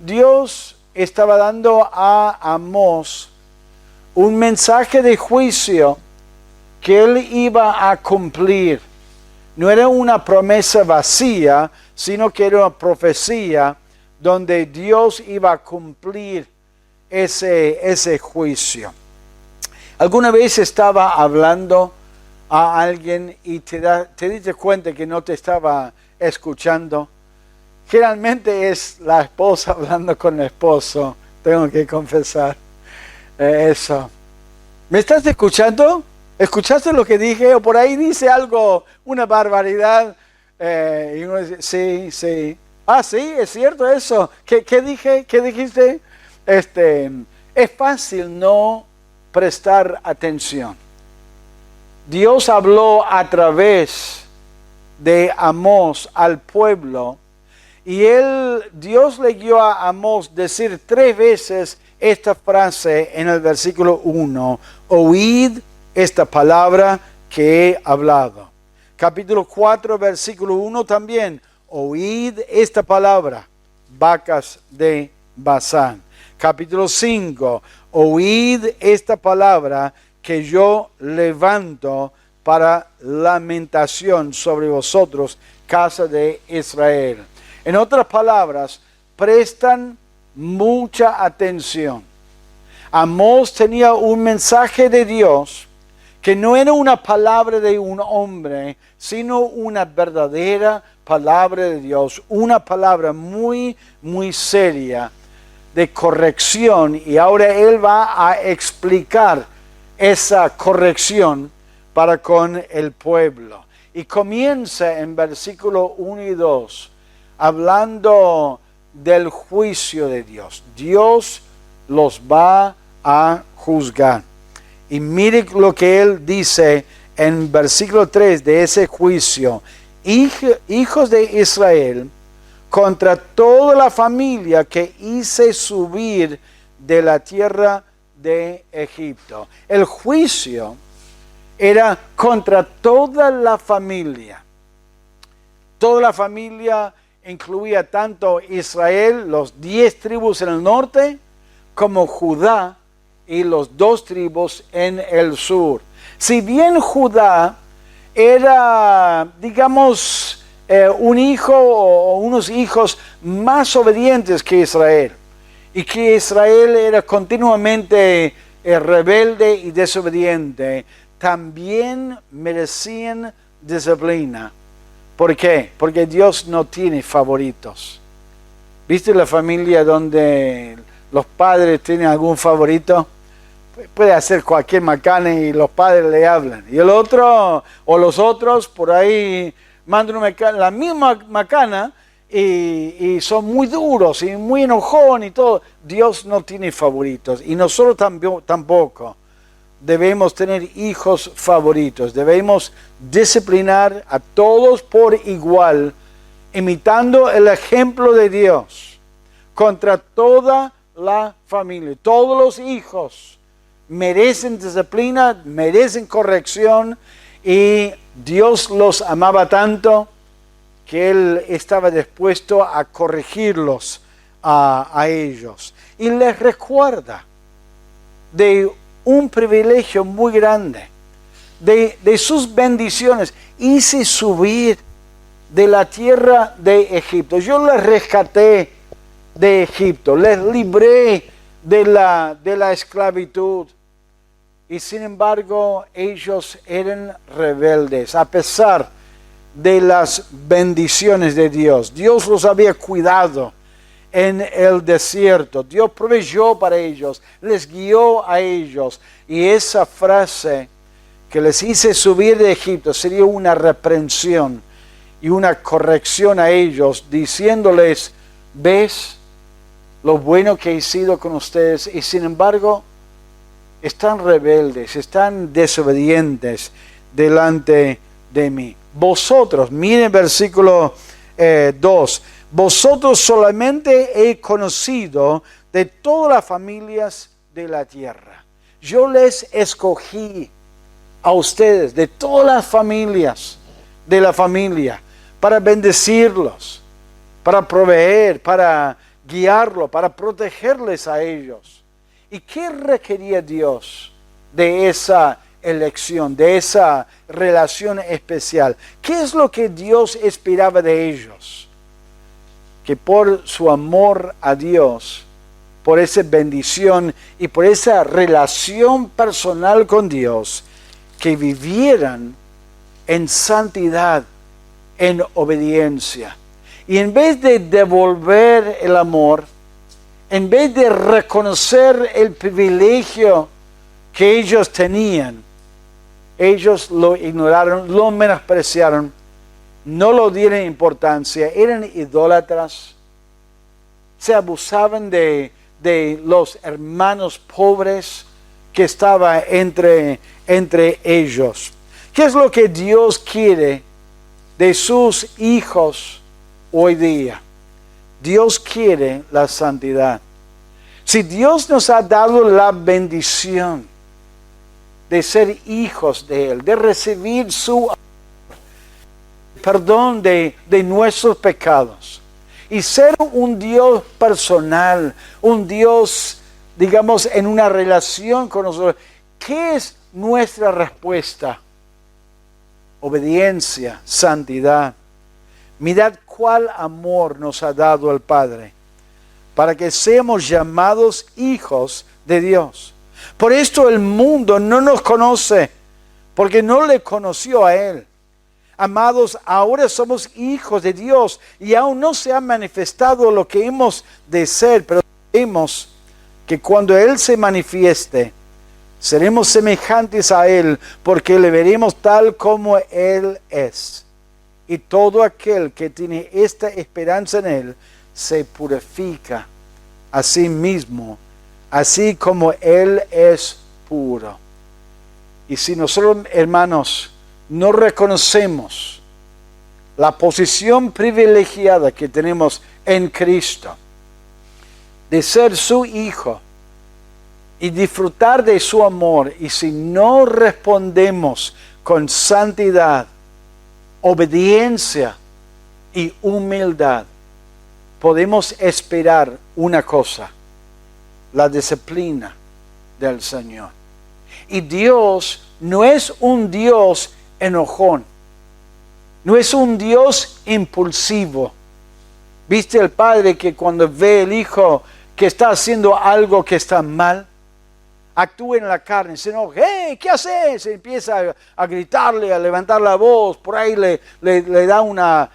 Dios estaba dando a Amós un mensaje de juicio que él iba a cumplir. No era una promesa vacía, sino que era una profecía donde Dios iba a cumplir ese juicio. ¿Alguna vez estaba hablando a alguien y te diste cuenta que no te estaba escuchando? Generalmente es la esposa hablando con el esposo, tengo que confesar eso. ¿Me estás escuchando? ¿Escuchaste lo que dije? O por ahí dice algo, una barbaridad. Y uno dice, sí, sí. Ah, sí, es cierto eso. ¿Qué dije? ¿Qué dijiste? Es fácil no prestar atención. Dios habló a través de Amós al pueblo y Dios le dio a Amós decir 3 veces esta frase en el versículo 1. Oíd esta palabra que he hablado. Capítulo 4, versículo 1 también. Oíd esta palabra, vacas de Basán. Capítulo 5. Oíd esta palabra que yo levanto para lamentación sobre vosotros, casa de Israel. En otras palabras, prestan mucha atención. Amós tenía un mensaje de Dios que no era una palabra de un hombre, sino una verdadera palabra de Dios, una palabra muy, muy seria de corrección, y ahora él va a explicar esa corrección para con el pueblo. Y comienza en versículo 1 y 2, hablando del juicio de Dios. Dios los va a juzgar. Y mire lo que él dice en versículo 3 de ese juicio. Hijos de Israel, contra toda la familia que hice subir de la tierra de Egipto. El juicio era contra toda la familia. Toda la familia incluía tanto Israel, los 10 tribus en el norte, como Judá y los 2 tribus en el sur. Si bien Judá era, digamos, un hijo o unos hijos más obedientes que Israel, y que Israel era continuamente rebelde y desobediente, también merecían disciplina. ¿Por qué? Porque Dios no tiene favoritos. ¿Viste la familia donde los padres tienen algún favorito? Puede hacer cualquier macana y los padres le hablan. Y el otro, o los otros, por ahí mandan la misma macana y son muy duros y muy enojón y todo. Dios no tiene favoritos y nosotros tampoco debemos tener hijos favoritos. Debemos disciplinar a todos por igual, imitando el ejemplo de Dios contra toda la familia. Todos los hijos merecen disciplina, merecen corrección, y Dios los amaba tanto que Él estaba dispuesto a corregirlos a ellos. Y les recuerda de un privilegio muy grande, de sus bendiciones. Hice subir de la tierra de Egipto. Yo les rescaté de Egipto, les libré de la esclavitud. Y sin embargo, ellos eran rebeldes, a pesar de las bendiciones de Dios. Dios los había cuidado en el desierto. Dios proveyó para ellos, les guió a ellos. Y esa frase que les hice subir de Egipto sería una reprensión y una corrección a ellos, diciéndoles: ¿ves lo bueno que he sido con ustedes? Y sin embargo, están rebeldes, están desobedientes delante de mí. Vosotros, miren versículo 2, vosotros solamente he conocido de todas las familias de la tierra. Yo les escogí a ustedes de todas las familias de la familia para bendecirlos, para proveer, para guiarlo, para protegerles a ellos. ¿Y qué requería Dios de esa elección, de esa relación especial? ¿Qué es lo que Dios esperaba de ellos? Que por su amor a Dios, por esa bendición y por esa relación personal con Dios, que vivieran en santidad, en obediencia. Y en vez de devolver el amor, en vez de reconocer el privilegio que ellos tenían, ellos lo ignoraron, lo menospreciaron, no lo dieron importancia, eran idólatras, se abusaban de los hermanos pobres que estaban entre ellos. ¿Qué es lo que Dios quiere de sus hijos hoy día? Dios quiere la santidad. Si Dios nos ha dado la bendición de ser hijos de Él, de recibir su perdón de nuestros pecados y ser un Dios personal, un Dios, digamos, en una relación con nosotros, ¿qué es nuestra respuesta? Obediencia, santidad. Mirad cuál amor nos ha dado el Padre, para que seamos llamados hijos de Dios. Por esto el mundo no nos conoce, porque no le conoció a Él. Amados, ahora somos hijos de Dios y aún no se ha manifestado lo que hemos de ser, pero sabemos que cuando Él se manifieste, seremos semejantes a Él, porque le veremos tal como Él es. Y todo aquel que tiene esta esperanza en Él se purifica a sí mismo, así como Él es puro. Y si nosotros, hermanos, no reconocemos la posición privilegiada que tenemos en Cristo, de ser su hijo y disfrutar de su amor, y si no respondemos con santidad, obediencia y humildad, podemos esperar una cosa: la disciplina del Señor. Y Dios no es un Dios enojón, no es un Dios impulsivo. ¿Viste el padre que cuando ve el hijo que está haciendo algo que está mal, actúa en la carne, se enoja? ¡Hey! ¿Qué haces? Se empieza a gritarle, a levantar la voz, por ahí le da una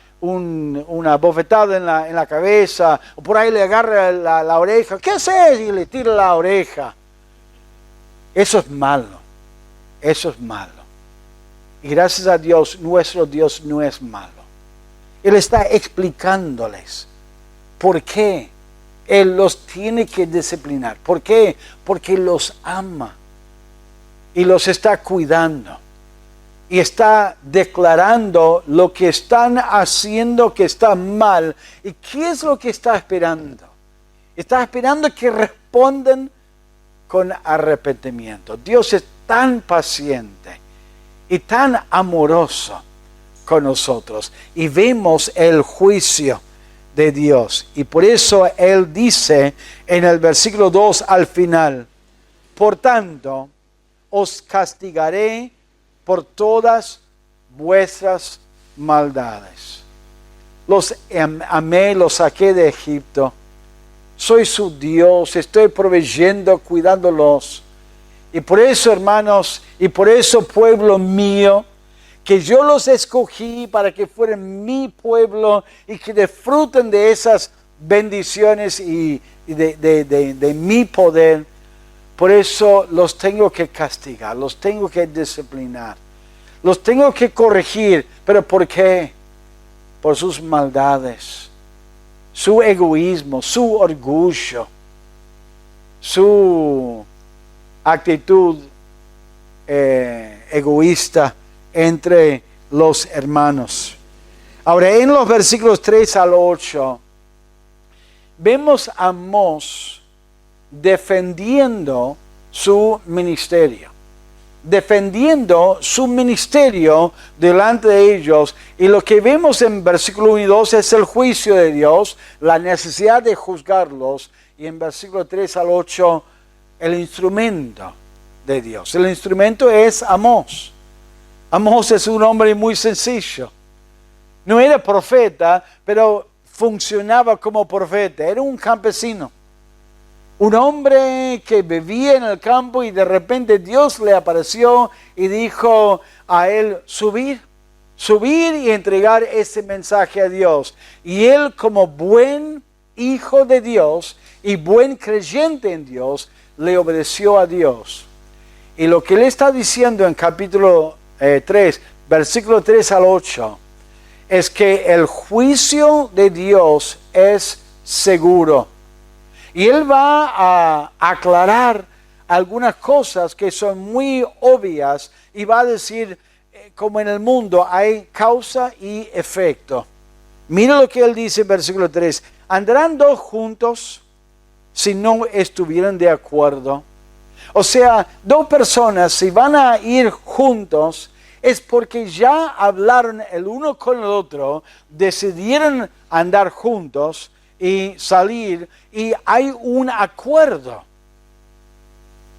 bofetada en la cabeza, o por ahí le agarra la oreja. ¿Qué haces? Y le tira la oreja. Eso es malo, eso es malo. Y gracias a Dios, nuestro Dios no es malo. Él está explicándoles por qué Él los tiene que disciplinar. ¿Por qué? Porque los ama y los está cuidando. Y está declarando lo que están haciendo que está mal. ¿Y qué es lo que está esperando? Está esperando que respondan con arrepentimiento. Dios es tan paciente y tan amoroso con nosotros. Y vemos el juicio de Dios. Y por eso Él dice en el versículo 2 al final: por tanto, os castigaré por todas vuestras maldades. Los amé, los saqué de Egipto. Soy su Dios, estoy proveyendo, cuidándolos. Y por eso, hermanos, y por eso, pueblo mío, que yo los escogí para que fueran mi pueblo y que disfruten de esas bendiciones y de mi poder. Por eso los tengo que castigar, los tengo que disciplinar, los tengo que corregir. ¿Pero por qué? Por sus maldades, su egoísmo, su orgullo, su actitud egoísta entre los hermanos. Ahora, en los versículos 3 al 8, vemos a Amós defendiendo su ministerio. defendiendo su ministerio delante de ellos. Y lo que vemos en versículo 1 y 2 es el juicio de Dios, la necesidad de juzgarlos. Y en versículo 3 al 8, el instrumento de Dios. El instrumento es Amós. Amós es un hombre muy sencillo. No era profeta, pero funcionaba como profeta. Era un campesino. Un hombre que vivía en el campo y de repente Dios le apareció y dijo a él subir y entregar ese mensaje a Dios. Y él, como buen hijo de Dios y buen creyente en Dios, le obedeció a Dios. Y lo que él está diciendo en capítulo 3, versículo 3 al 8, es que el juicio de Dios es seguro. Y él va a aclarar algunas cosas que son muy obvias y va a decir, como en el mundo hay causa y efecto. Mira lo que él dice en versículo 3. ¿Andarán dos juntos si no estuvieran de acuerdo? O sea, dos personas si van a ir juntos es porque ya hablaron el uno con el otro, decidieron andar juntos y salir, y hay un acuerdo.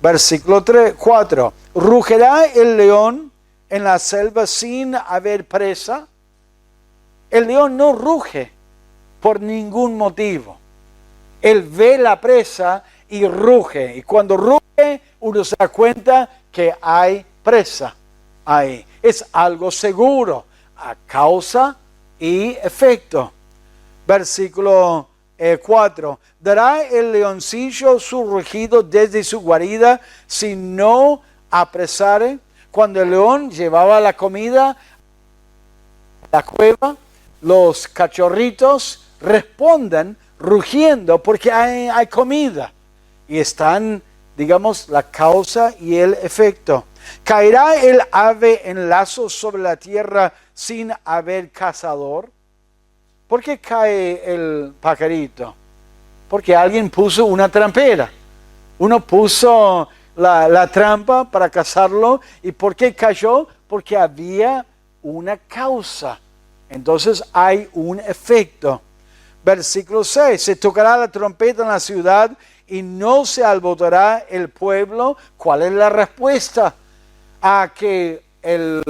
Versículo 4. ¿Rugerá el león en la selva sin haber presa? El león no ruge por ningún motivo. Él ve la presa y ruge. Y cuando ruge, uno se da cuenta que hay presa ahí. Es algo seguro, a causa y efecto. Versículo 4. ¿Dará el leoncillo su rugido desde su guarida si no apresare? Cuando el león llevaba la comida a la cueva, los cachorritos responden rugiendo porque hay comida. Y están, digamos, la causa y el efecto. ¿Caerá el ave en lazo sobre la tierra sin haber cazador? ¿Por qué cae el pajarito? Porque alguien puso una trampera. Uno puso la trampa para cazarlo. ¿Y por qué cayó? Porque había una causa. Entonces hay un efecto. Versículo 6. Se tocará la trompeta en la ciudad y no se alborotará el pueblo. ¿Cuál es la respuesta a que él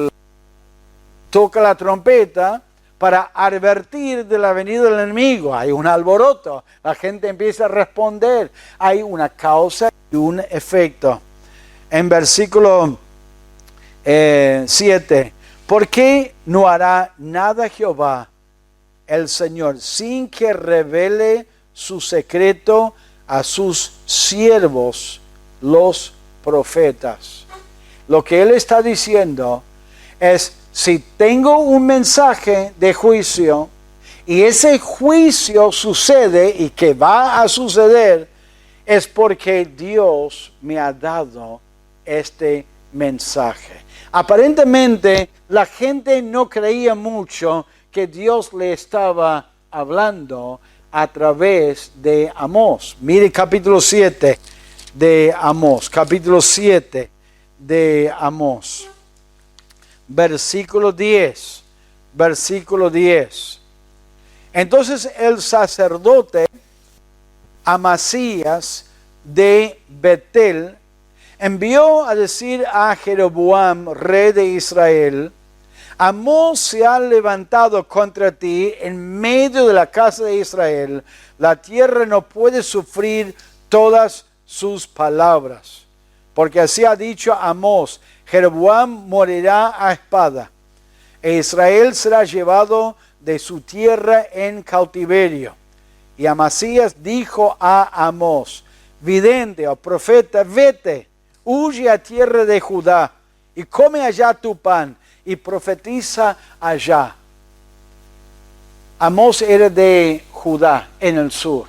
toca la trompeta? Para advertir de la venida del enemigo. Hay un alboroto, la gente empieza a responder, hay una causa y un efecto. En versículo 7, ¿por qué no hará nada Jehová el Señor sin que revele su secreto a sus siervos los profetas? Lo que él está diciendo es, si tengo un mensaje de juicio y ese juicio sucede y que va a suceder, es porque Dios me ha dado este mensaje. Aparentemente la gente no creía mucho que Dios le estaba hablando a través de Amós. Mire capítulo 7 de Amós, capítulo 7 de Amós. Versículo 10. Entonces el sacerdote Amasías de Betel envió a decir a Jeroboam, rey de Israel: Amós se ha levantado contra ti en medio de la casa de Israel. La tierra no puede sufrir todas sus palabras. Porque así ha dicho Amós: Jeroboam morirá a espada, e Israel será llevado de su tierra en cautiverio. Y Amasías dijo a Amós, vidente o profeta: vete, huye a tierra de Judá, y come allá tu pan, y profetiza allá. Amós era de Judá, en el sur.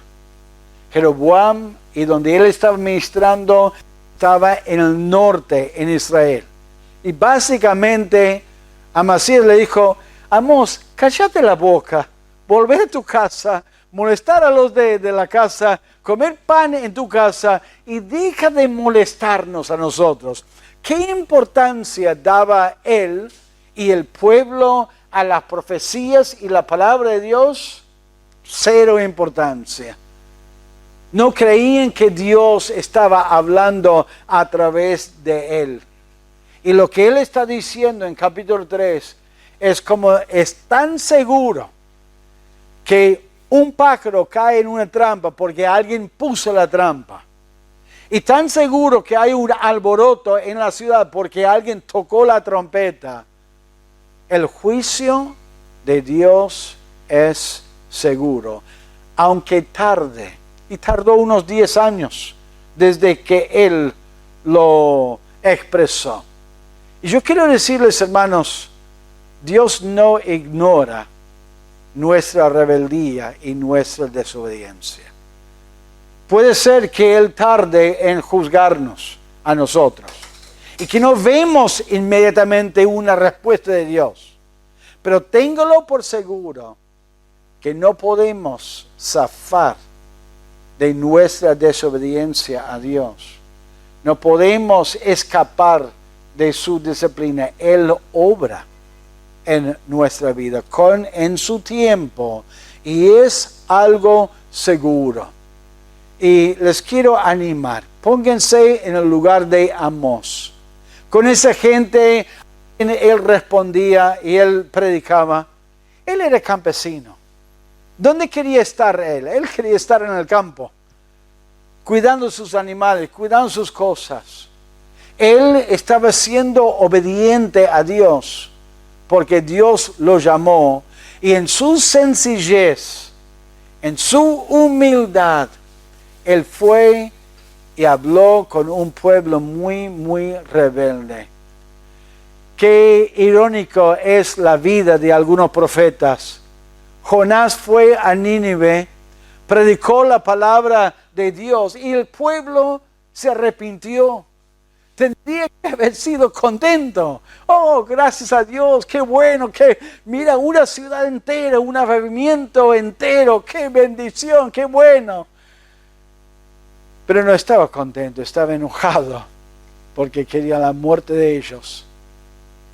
Jeroboam, y donde él estaba ministrando, estaba en el norte, en Israel. Y básicamente Amasías le dijo: Amós, cállate la boca, volvé a tu casa, molestar a los de la casa, comer pan en tu casa y deja de molestarnos a nosotros. ¿Qué importancia daba él y el pueblo a las profecías y la palabra de Dios? Cero importancia. No creían que Dios estaba hablando a través de él. Y lo que él está diciendo en capítulo 3 es como es tan seguro que un pájaro cae en una trampa porque alguien puso la trampa. Y tan seguro que hay un alboroto en la ciudad porque alguien tocó la trompeta. El juicio de Dios es seguro, aunque tarde. Y tardó unos 10 años desde que él lo expresó. Y yo quiero decirles, hermanos, Dios no ignora nuestra rebeldía y nuestra desobediencia. Puede ser que él tarde en juzgarnos a nosotros y que no vemos inmediatamente una respuesta de Dios. Pero téngalo por seguro que no podemos zafar de nuestra desobediencia a Dios. No podemos escapar de su disciplina. Él obra en nuestra vida en su tiempo y es algo seguro. Y les quiero animar, pónganse en el lugar de Amós. Con esa gente él respondía y él predicaba. Él era campesino. ¿Dónde quería estar él? Él quería estar en el campo, cuidando sus animales, cuidando sus cosas. Él estaba siendo obediente a Dios, porque Dios lo llamó. Y en su sencillez, en su humildad, él fue y habló con un pueblo muy, muy rebelde. Qué irónico es la vida de algunos profetas. Jonás fue a Nínive, predicó la palabra de Dios y el pueblo se arrepintió. Tendría que haber sido contento. Oh, gracias a Dios, qué bueno, que mira, una ciudad entera, un avivamiento entero, qué bendición, qué bueno. Pero no estaba contento, estaba enojado porque quería la muerte de ellos.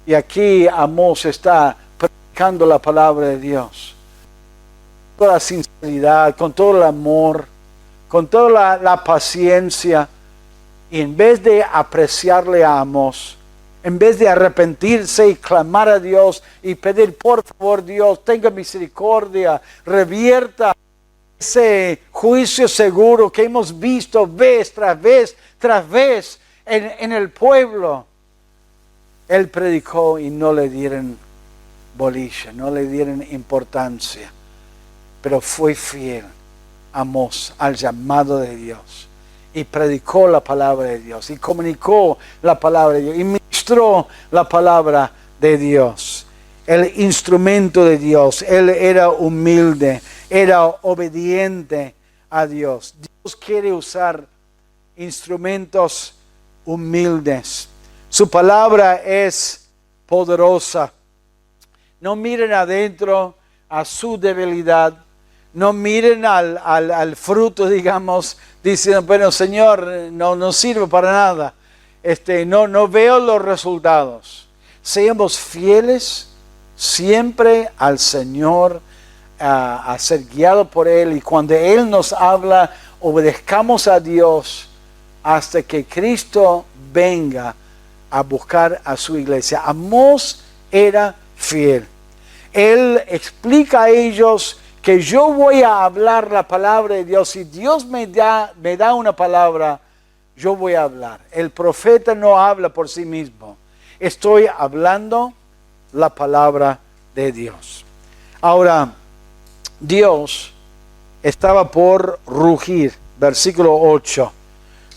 Y aquí Amós está predicando la palabra de Dios. Con toda la sinceridad, con todo el amor, con toda la paciencia. Y en vez de apreciarle a Amós, en vez de arrepentirse y clamar a Dios y pedir, por favor Dios, tenga misericordia, revierta ese juicio seguro que hemos visto vez tras vez en el pueblo. Él predicó y no le dieron bolilla, no le dieron importancia. Pero fue fiel, Amós, al llamado de Dios. Y predicó la palabra de Dios. Y comunicó la palabra de Dios. Y ministró la palabra de Dios. El instrumento de Dios. Él era humilde. Era obediente a Dios. Dios quiere usar instrumentos humildes. Su palabra es poderosa. No miren adentro a su debilidad. No miren al fruto, digamos, diciendo, bueno, Señor, no sirve para nada. No veo los resultados. Seamos fieles siempre al Señor, a ser guiados por Él. Y cuando Él nos habla, obedezcamos a Dios hasta que Cristo venga a buscar a su iglesia. Amós era fiel. Él explica a ellos que yo voy a hablar la palabra de Dios. Si Dios me da una palabra, yo voy a hablar. El profeta no habla por sí mismo. Estoy hablando la palabra de Dios. Ahora, Dios estaba por rugir. Versículo 8.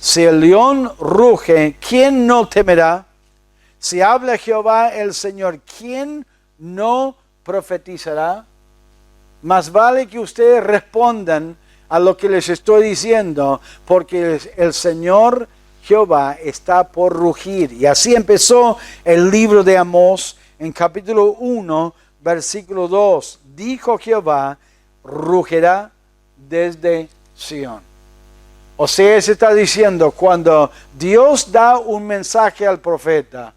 Si el león ruge, ¿quién no temerá? Si habla Jehová el Señor, ¿quién no profetizará? Más vale que ustedes respondan a lo que les estoy diciendo, porque el Señor Jehová está por rugir. Y así empezó el libro de Amós en capítulo 1, versículo 2. Dijo Jehová, rugirá desde Sión. O sea, se está diciendo, cuando Dios da un mensaje al profeta,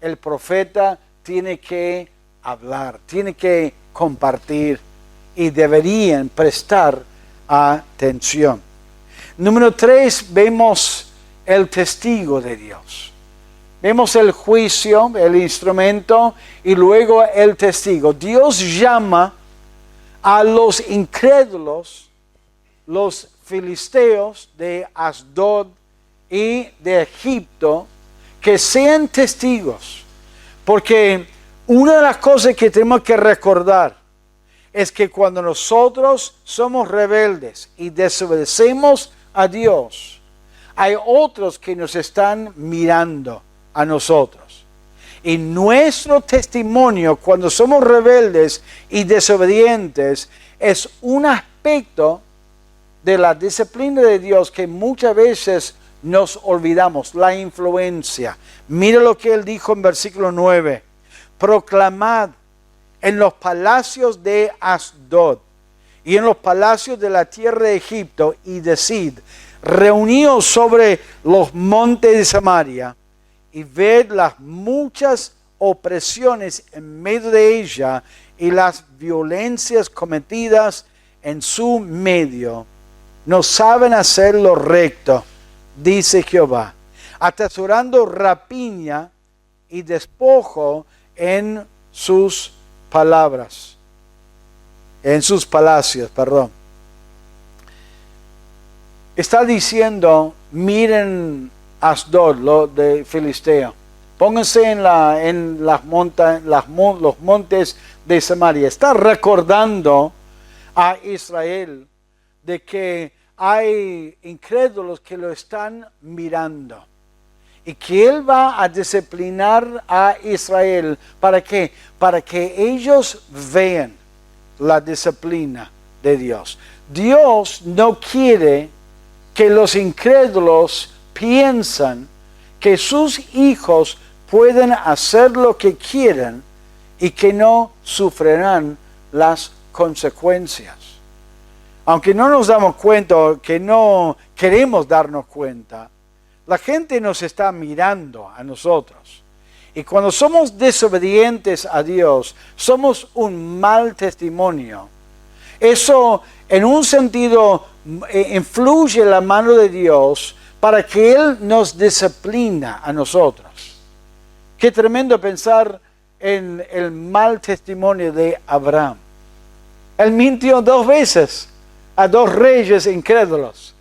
el profeta tiene que hablar, tiene que compartir y deberían prestar atención. Número 3, vemos el testigo de Dios. Vemos el juicio, el instrumento y luego el testigo. Dios llama a los incrédulos, los filisteos de Asdod y de Egipto, que sean testigos. Porque una de las cosas que tenemos que recordar es que cuando nosotros somos rebeldes y desobedecemos a Dios, hay otros que nos están mirando a nosotros. Y nuestro testimonio cuando somos rebeldes y desobedientes es un aspecto de la disciplina de Dios que muchas veces nos olvidamos, la influencia. Mira lo que él dijo en versículo 9. Proclamad en los palacios de Asdod y en los palacios de la tierra de Egipto y decid, reuníos sobre los montes de Samaria y ved las muchas opresiones en medio de ella y las violencias cometidas en su medio. No saben hacer lo recto, dice Jehová, atesorando rapiña y despojo en sus palabras, en sus palacios, perdón. Está diciendo, miren Asdod, lo de Filisteo. Pónganse en los montes de Samaria. Está recordando a Israel de que hay incrédulos que lo están mirando. Y que Él va a disciplinar a Israel. ¿Para qué? Para que ellos vean la disciplina de Dios. Dios no quiere que los incrédulos piensan que sus hijos pueden hacer lo que quieran y que no sufrirán las consecuencias. Aunque no nos damos cuenta, que no queremos darnos cuenta, la gente nos está mirando a nosotros. Y cuando somos desobedientes a Dios, somos un mal testimonio. Eso, en un sentido, influye la mano de Dios para que Él nos disciplina a nosotros. Qué tremendo pensar en el mal testimonio de Abraham. Él mintió 2 veces a 2 reyes incrédulos.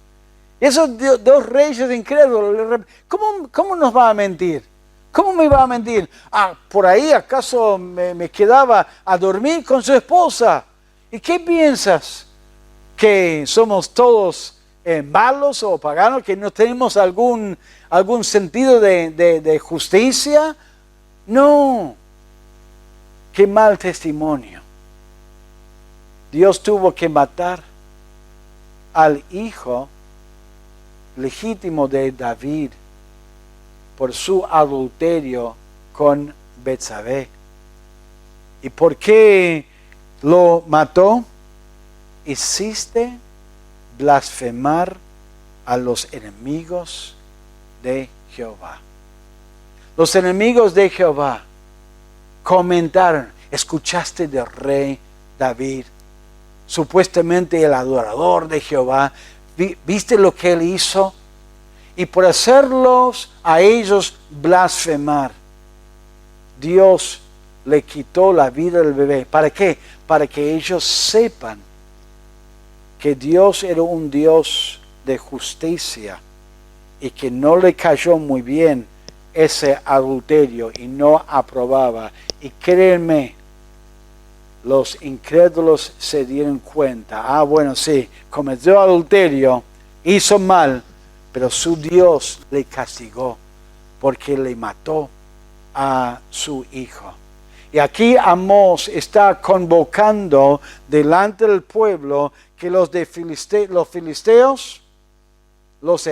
Esos 2 reyes incrédulos, ¿cómo nos va a mentir? ¿Cómo me va a mentir? Por ahí acaso me quedaba a dormir con su esposa. ¿Y qué piensas? ¿Que somos todos malos o paganos? ¿Que no tenemos algún sentido de justicia? No. Qué mal testimonio. Dios tuvo que matar al hijo legítimo de David por su adulterio con Betsabé. ¿Y por qué lo mató? Hiciste blasfemar a los enemigos de Jehová. Los enemigos de Jehová comentaron, escuchaste del rey David, supuestamente el adorador de Jehová, ¿viste lo que él hizo? Y por hacerlos a ellos blasfemar, Dios le quitó la vida del bebé. ¿Para qué? Para que ellos sepan que Dios era un Dios de justicia y que no le cayó muy bien ese adulterio y no aprobaba. Y créanme, los incrédulos se dieron cuenta. Bueno, sí, cometió adulterio, hizo mal, pero su Dios le castigó porque le mató a su hijo. Y aquí Amós está convocando delante del pueblo que los filisteos, los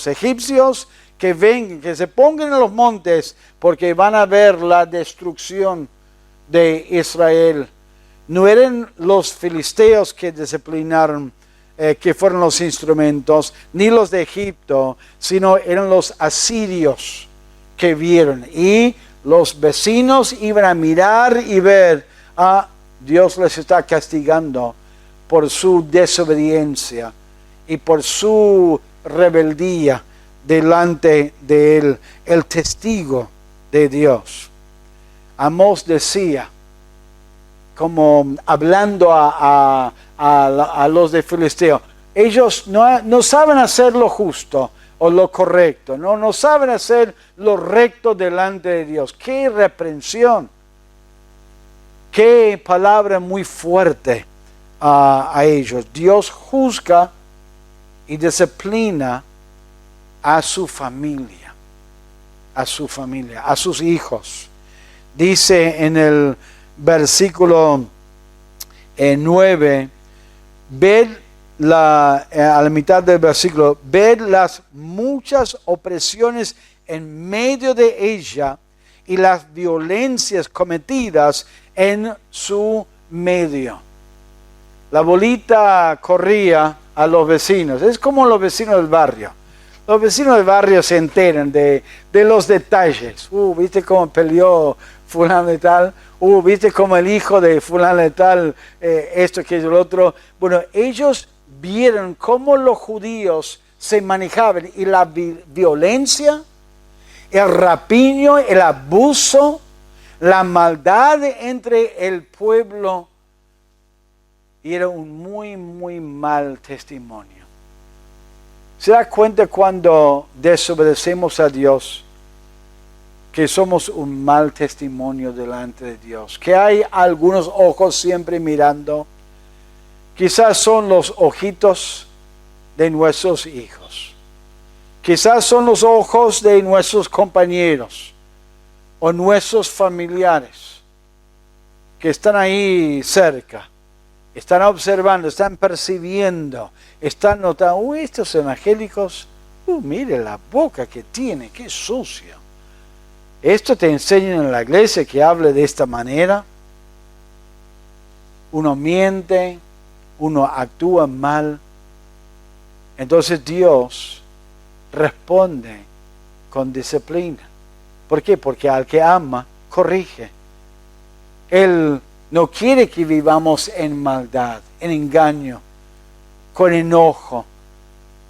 egipcios, que vengan, que se pongan en los montes, porque van a ver la destrucción de Israel. No eran los filisteos que disciplinaron, que fueron los instrumentos, ni los de Egipto, sino eran los asirios que vieron. Y los vecinos iban a mirar y ver, Dios les está castigando por su desobediencia y por su rebeldía delante de él, el testigo de Dios. Amós decía, como hablando a los de Filisteo, ellos no saben hacer lo justo o lo correcto, no saben hacer lo recto delante de Dios. ¡Qué reprensión! ¡Qué palabra muy fuerte a ellos! Dios juzga y disciplina a su familia, a sus hijos. Dice en el versículo 9, a la mitad del versículo, ved las muchas opresiones en medio de ella y las violencias cometidas en su medio. La bolita corría a los vecinos, es como los vecinos del barrio. Los vecinos del barrio se enteran de los detalles. ¿Viste cómo peleó fulano de tal? ¿Viste cómo el hijo de fulano de tal, esto, que es el otro? Bueno, ellos vieron cómo los judíos se manejaban y la violencia, el rapiño, el abuso, la maldad entre el pueblo, y era un muy, muy mal testimonio. ¿Se da cuenta cuando desobedecemos a Dios que somos un mal testimonio delante de Dios? Que hay algunos ojos siempre mirando. Quizás son los ojitos de nuestros hijos. Quizás son los ojos de nuestros compañeros o nuestros familiares que están ahí cerca. Están observando, están percibiendo, están notando, estos evangélicos, mire la boca que tiene, qué sucio. Esto te enseñan en la iglesia que hable de esta manera. Uno miente, uno actúa mal. Entonces Dios responde con disciplina. ¿Por qué? Porque al que ama, corrige. Él no quiere que vivamos en maldad, en engaño, con enojo,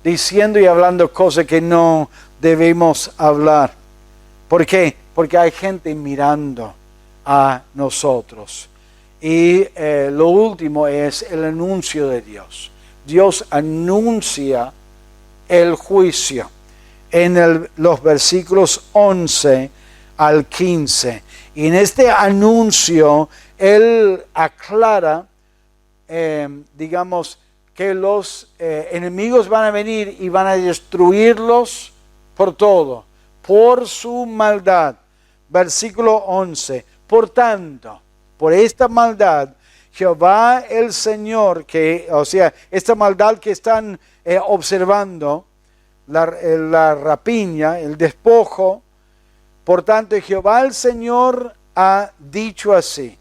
diciendo y hablando cosas que no debemos hablar. ¿Por qué? Porque hay gente mirando a nosotros. Y lo último es el anuncio de Dios. Dios anuncia el juicio en los versículos 11 al 15. Y en este anuncio Él aclara, digamos, que los enemigos van a venir y van a destruirlos por todo, por su maldad. Versículo 11. Por tanto, por esta maldad, Jehová el Señor, esta maldad que están observando, la rapiña, el despojo, por tanto, Jehová el Señor ha dicho así: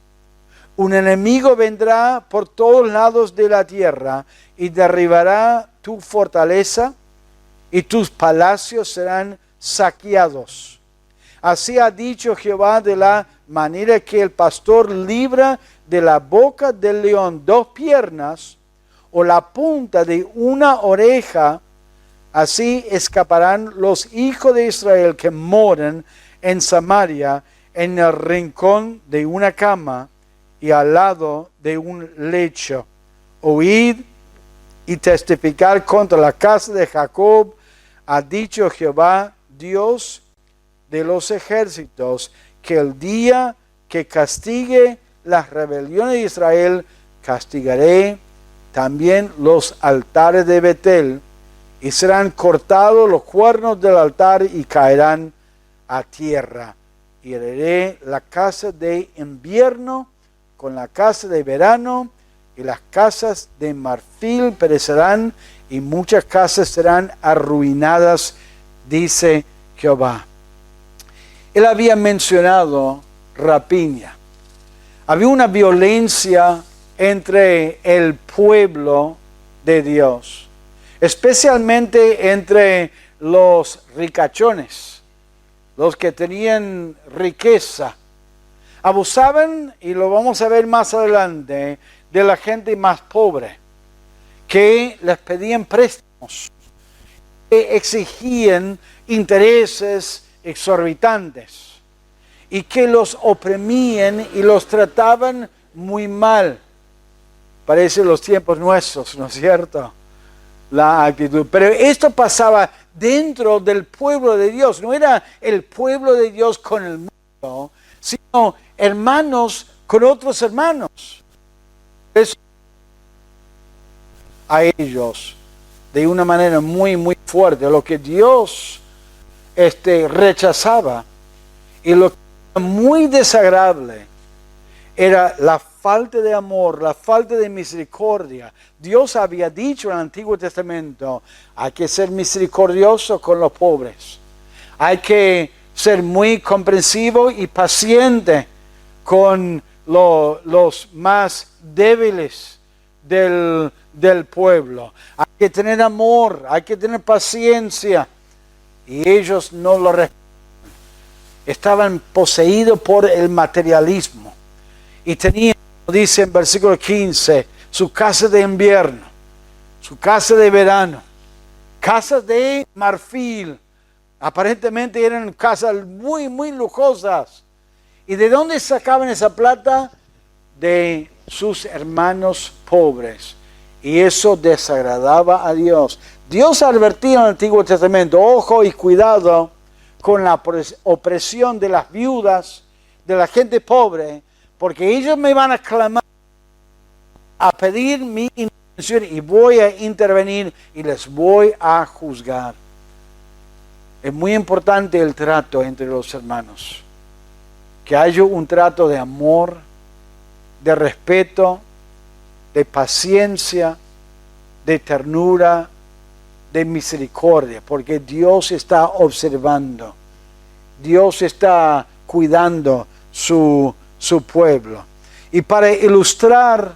un enemigo vendrá por todos lados de la tierra y derribará tu fortaleza y tus palacios serán saqueados. Así ha dicho Jehová, de la manera que el pastor libra de la boca del león 2 piernas o la punta de una oreja, así escaparán los hijos de Israel que moran en Samaria, en el rincón de una cama y al lado de un lecho. Oíd y testificar contra la casa de Jacob, ha dicho Jehová, Dios de los ejércitos, que el día que castigue las rebeliones de Israel, castigaré también los altares de Betel, y serán cortados los cuernos del altar y caerán a tierra. Y heriré la casa de invierno con la casa de verano, y las casas de marfil perecerán, y muchas casas serán arruinadas, dice Jehová. Él había mencionado rapiña. Había una violencia entre el pueblo de Dios, especialmente entre los ricachones, los que tenían riqueza. Abusaban, y lo vamos a ver más adelante, de la gente más pobre, que les pedían préstamos, que exigían intereses exorbitantes y que los oprimían y los trataban muy mal. Parece los tiempos nuestros, ¿no es cierto? La actitud. Pero esto pasaba dentro del pueblo de Dios. No era el pueblo de Dios con el mundo, sino hermanos con otros hermanos. Eso a ellos de una manera muy, muy fuerte. Lo que Dios rechazaba y lo que era muy desagradable era la falta de amor, la falta de misericordia. Dios había dicho en el Antiguo Testamento, hay que ser misericordioso con los pobres. Hay que ser muy comprensivo y paciente con los más débiles del pueblo. Hay que tener amor, hay que tener paciencia. Y ellos no lo respetan. Estaban poseídos por el materialismo. Y tenían, como dice en versículo 15, su casa de invierno, su casa de verano, casas de marfil. Aparentemente eran casas muy, muy lujosas. ¿Y de dónde sacaban esa plata? De sus hermanos pobres. Y eso desagradaba a Dios. Dios advertía en el Antiguo Testamento, ojo y cuidado con la opresión de las viudas, de la gente pobre, porque ellos me van a clamar, a pedir mi intervención y voy a intervenir y les voy a juzgar. Es muy importante el trato entre los hermanos. Que haya un trato de amor, de respeto, de paciencia, de ternura, de misericordia, porque Dios está observando. Dios está cuidando su pueblo. Y para ilustrar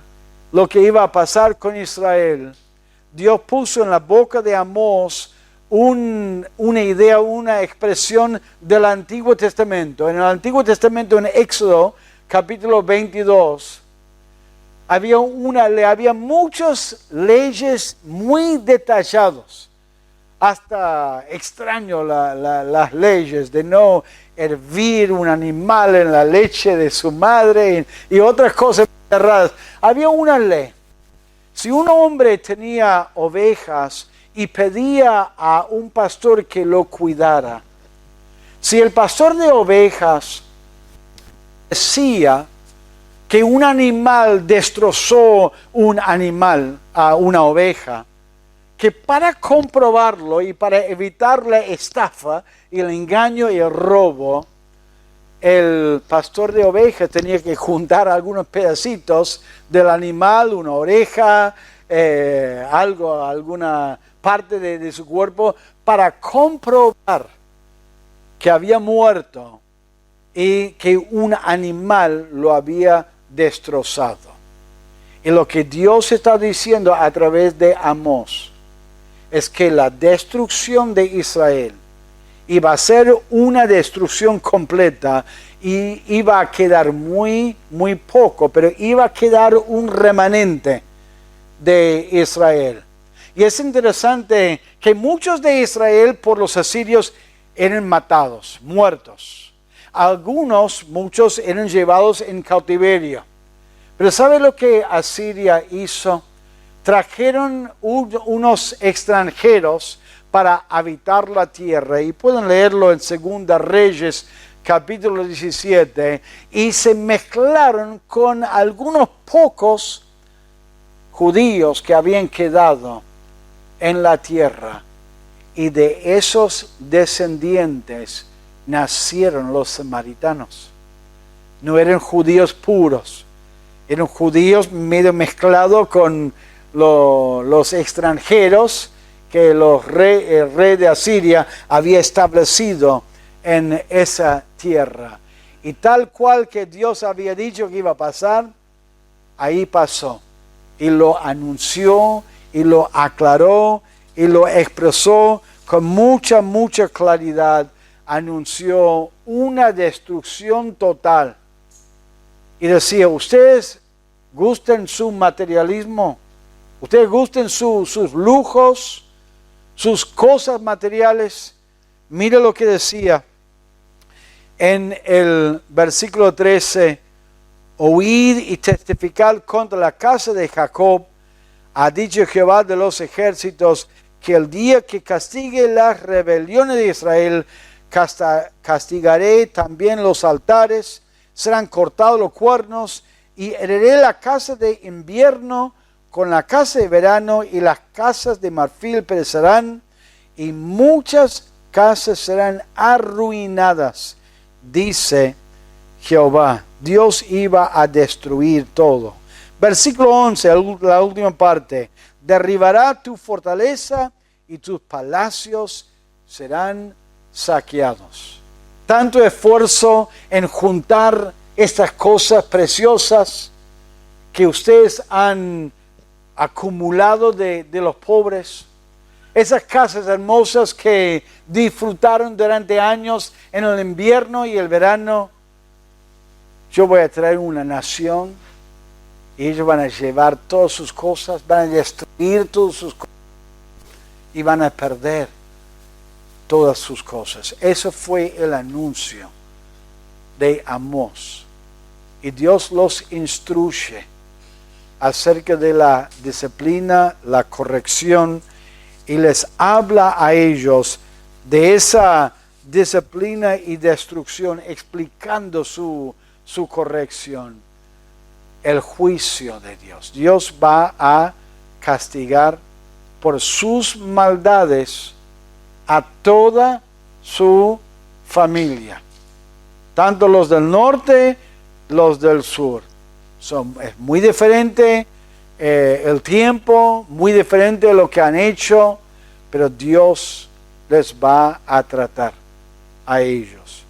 lo que iba a pasar con Israel, Dios puso en la boca de Amós una idea, una expresión del Antiguo Testamento. En el Antiguo Testamento, en Éxodo, capítulo 22, había muchas leyes muy detalladas. Hasta extraño las leyes de no hervir un animal en la leche de su madre y otras cosas raras. Había una ley. Si un hombre tenía ovejas y pedía a un pastor que lo cuidara, si el pastor de ovejas decía que un animal destrozó a una oveja, que para comprobarlo y para evitar la estafa y el engaño y el robo, el pastor de ovejas tenía que juntar algunos pedacitos del animal, una oreja, alguna parte de su cuerpo, para comprobar que había muerto y que un animal lo había destrozado. Y lo que Dios está diciendo a través de Amós es que la destrucción de Israel iba a ser una destrucción completa y iba a quedar muy, muy poco, pero iba a quedar un remanente de Israel. Y es interesante que muchos de Israel por los asirios eran matados, muertos. Muchos eran llevados en cautiverio. Pero ¿sabe lo que Asiria hizo? Trajeron unos extranjeros para habitar la tierra. Y pueden leerlo en 2 Reyes, capítulo 17. Y se mezclaron con algunos pocos judíos que habían quedado en la tierra. Y de esos descendientes nacieron los samaritanos. No eran judíos puros. Eran judíos medio mezclados con los extranjeros que el rey de Asiria había establecido en esa tierra. Y tal cual que Dios había dicho que iba a pasar, ahí pasó. y lo anunció y lo aclaró y lo expresó con mucha claridad. Anunció una destrucción total y decía: ustedes gusten su materialismo, ustedes gusten sus lujos, sus cosas materiales. Mire lo que decía en el versículo 13: oíd y testificad contra la casa de Jacob, ha dicho Jehová de los ejércitos, que el día que castigue las rebeliones de Israel, castigaré también los altares, serán cortados los cuernos, y heriré la casa de invierno con la casa de verano, y las casas de marfil perecerán, y muchas casas serán arruinadas, dice Jehová. Dios iba a destruir todo. Versículo 11, la última parte: derribará tu fortaleza y tus palacios serán saqueados. Tanto esfuerzo en juntar estas cosas preciosas que ustedes han acumulado de los pobres. Esas casas hermosas que disfrutaron durante años en el invierno y el verano. Yo voy a traer una nación y ellos van a llevar todas sus cosas, van a destruir todas sus cosas y van a perder todas sus cosas. Eso fue el anuncio de Amós. Y Dios los instruye acerca de la disciplina, la corrección, y les habla a ellos de esa disciplina y destrucción, explicando su corrección, el juicio de Dios. Dios va a castigar por sus maldades a toda su familia, tanto los del norte, los del sur. Es muy diferente el tiempo, muy diferente lo que han hecho, pero Dios les va a tratar a ellos.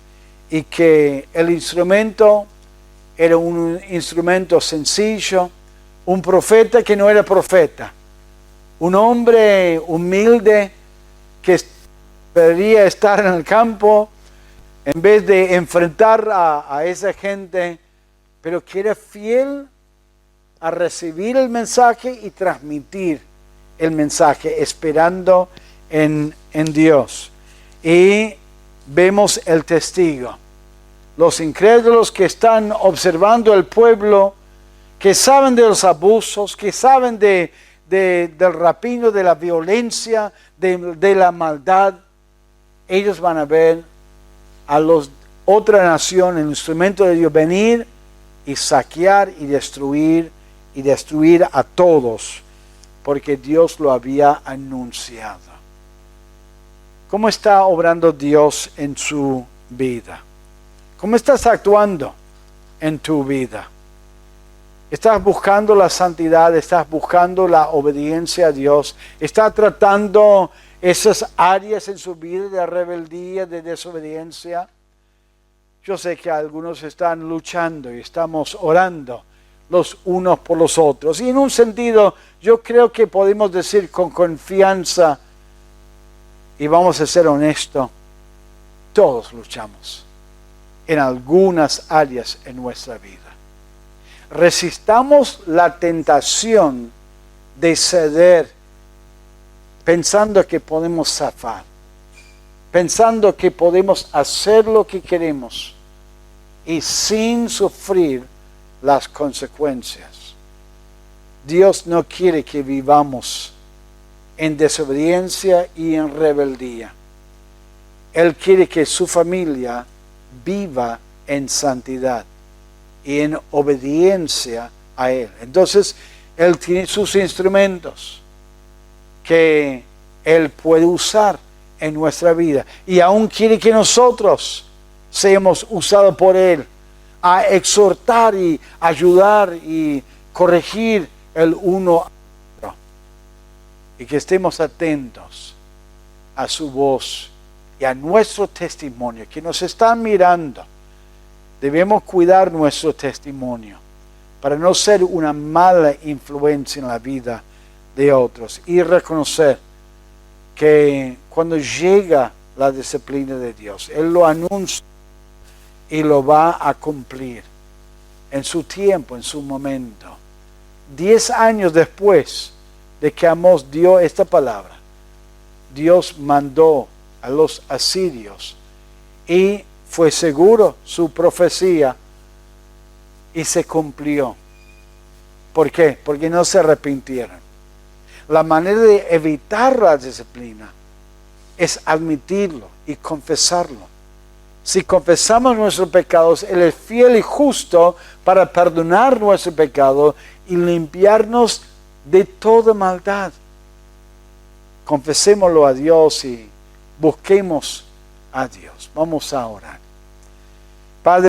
Y que el instrumento era un instrumento sencillo, un profeta que no era profeta, un hombre humilde que debería estar en el campo en vez de enfrentar a esa gente, pero que era fiel a recibir el mensaje y transmitir el mensaje, esperando en Dios. Y vemos el testigo. Los incrédulos que están observando el pueblo, que saben de los abusos, que saben del rapino, de la violencia, de la maldad, ellos van a ver a otra nación, el instrumento de Dios, venir y saquear y destruir a todos, porque Dios lo había anunciado. ¿Cómo está obrando Dios en su vida? ¿Cómo estás actuando en tu vida? ¿Estás buscando la santidad? ¿Estás buscando la obediencia a Dios? ¿Estás tratando esas áreas en su vida de rebeldía, de desobediencia? Yo sé que algunos están luchando y estamos orando los unos por los otros. Y en un sentido, yo creo que podemos decir con confianza, y vamos a ser honestos, todos luchamos en algunas áreas en nuestra vida. Resistamos la tentación de ceder pensando que podemos zafar, pensando que podemos hacer lo que queremos y sin sufrir las consecuencias. Dios no quiere que vivamos en desobediencia y en rebeldía. Él quiere que su familia viva en santidad y en obediencia a Él. Entonces, Él tiene sus instrumentos que Él puede usar en nuestra vida. Y aún quiere que nosotros seamos usados por Él a exhortar y ayudar y corregir el uno al otro. Y que estemos atentos a su voz y a nuestro testimonio, que nos están mirando. Debemos cuidar nuestro testimonio para no ser una mala influencia en la vida de otros, y reconocer que cuando llega la disciplina de Dios, Él lo anuncia y lo va a cumplir en su tiempo, en su momento. 10 años después de que Amós dio esta palabra, Dios mandó a los asirios y fue seguro su profecía y se cumplió. ¿Por qué? Porque no se arrepintieron. La manera de evitar la disciplina es admitirlo y confesarlo. Si confesamos nuestros pecados, Él es fiel y justo para perdonar nuestro pecado y limpiarnos de toda maldad. Confesémoslo a Dios y busquemos a Dios. Vamos a orar. Padre,